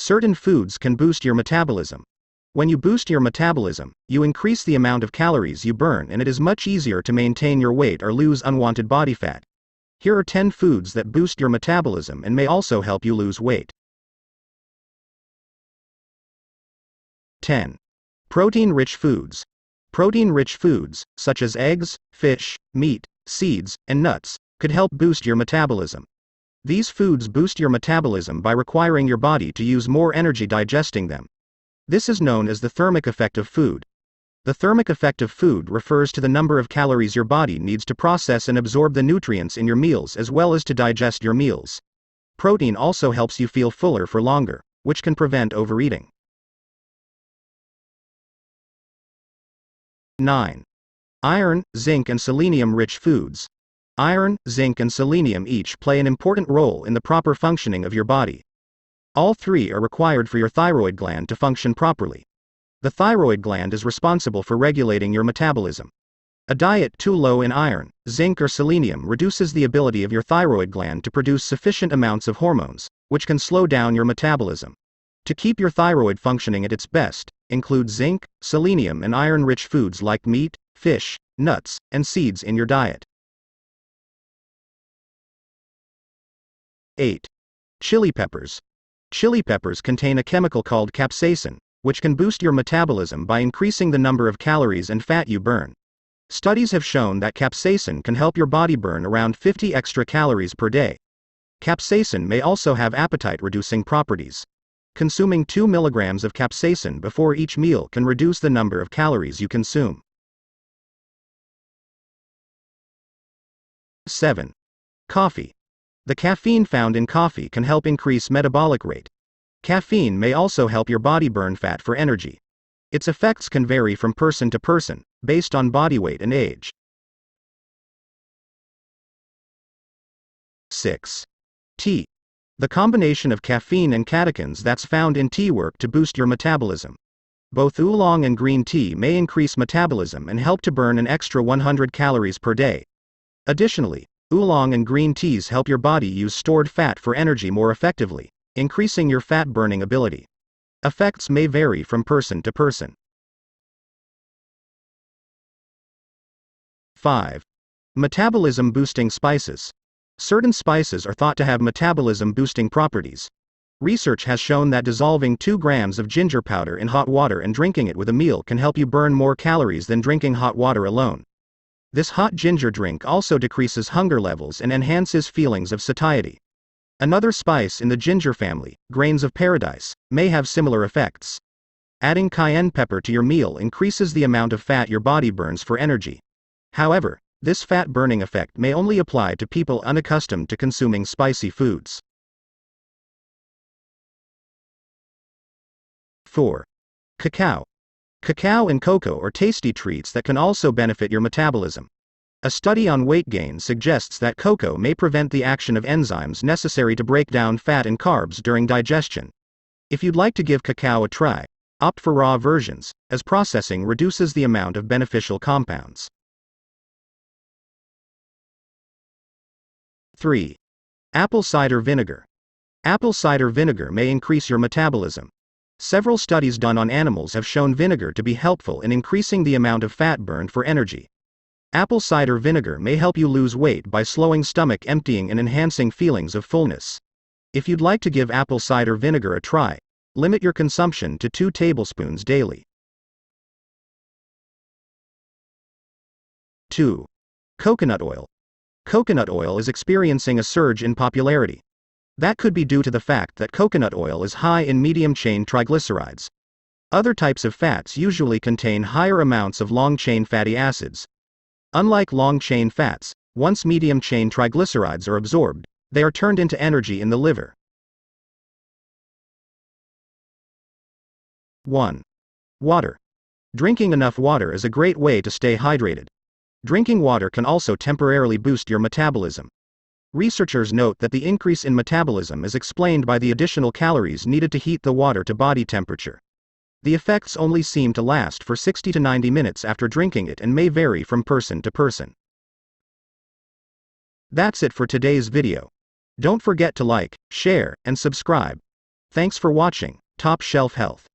Certain foods can boost your metabolism. When you boost your metabolism, you increase the amount of calories you burn, and it is much easier to maintain your weight or lose unwanted body fat. Here are 10 foods that boost your metabolism and may also help you lose weight. 10. Protein-rich foods. Protein-rich foods, such as eggs, fish, meat, seeds, and nuts, could help boost your metabolism. These foods boost your metabolism by requiring your body to use more energy digesting them. This is known as the thermic effect of food. The thermic effect of food refers to the number of calories your body needs to process and absorb the nutrients in your meals as well as to digest your meals. Protein also helps you feel fuller for longer, which can prevent overeating. 9. Iron, zinc, and selenium-rich foods. Iron, zinc, and selenium each play an important role in the proper functioning of your body. All three are required for your thyroid gland to function properly. The thyroid gland is responsible for regulating your metabolism. A diet too low in iron, zinc, or selenium reduces the ability of your thyroid gland to produce sufficient amounts of hormones, which can slow down your metabolism. To keep your thyroid functioning at its best, include zinc, selenium, and iron-rich foods like meat, fish, nuts, and seeds in your diet. 8. Chili peppers. Chili peppers contain a chemical called capsaicin, which can boost your metabolism by increasing the number of calories and fat you burn. Studies have shown that capsaicin can help your body burn around 50 extra calories per day. Capsaicin may also have appetite-reducing properties. Consuming 2 milligrams of capsaicin before each meal can reduce the number of calories you consume. 7. Coffee. The caffeine found in coffee can help increase metabolic rate. Caffeine may also help your body burn fat for energy. Its effects can vary from person to person, based on body weight and age. 6. Tea. The combination of caffeine and catechins that's found in tea work to boost your metabolism. Both oolong and green tea may increase metabolism and help to burn an extra 100 calories per day. Additionally, oolong and green teas help your body use stored fat for energy more effectively, increasing your fat-burning ability. Effects may vary from person to person. 5. Metabolism-boosting spices. Certain spices are thought to have metabolism-boosting properties. Research has shown that dissolving 2 grams of ginger powder in hot water and drinking it with a meal can help you burn more calories than drinking hot water alone. This hot ginger drink also decreases hunger levels and enhances feelings of satiety. Another spice in the ginger family, grains of paradise, may have similar effects. Adding cayenne pepper to your meal increases the amount of fat your body burns for energy. However, this fat-burning effect may only apply to people unaccustomed to consuming spicy foods. 4. Cacao. Cacao and cocoa are tasty treats that can also benefit your metabolism. A study on weight gain suggests that cocoa may prevent the action of enzymes necessary to break down fat and carbs during digestion. If you'd like to give cacao a try, opt for raw versions, as processing reduces the amount of beneficial compounds. 3. Apple cider vinegar. Apple cider vinegar may increase your metabolism. Several studies done on animals have shown vinegar to be helpful in increasing the amount of fat burned for energy. Apple cider vinegar may help you lose weight by slowing stomach emptying and enhancing feelings of fullness. If you'd like to give apple cider vinegar a try, limit your consumption to 2 tablespoons daily. 2. Coconut oil. Coconut oil is experiencing a surge in popularity. That could be due to the fact that coconut oil is high in medium-chain triglycerides. Other types of fats usually contain higher amounts of long-chain fatty acids. Unlike long-chain fats, once medium-chain triglycerides are absorbed, they are turned into energy in the liver. 1. Water. Drinking enough water is a great way to stay hydrated. Drinking water can also temporarily boost your metabolism. Researchers note that the increase in metabolism is explained by the additional calories needed to heat the water to body temperature. The effects only seem to last for 60 to 90 minutes after drinking it and may vary from person to person. That's it for today's video. Don't forget to like, share, and subscribe. Thanks for watching, Top Shelf Health.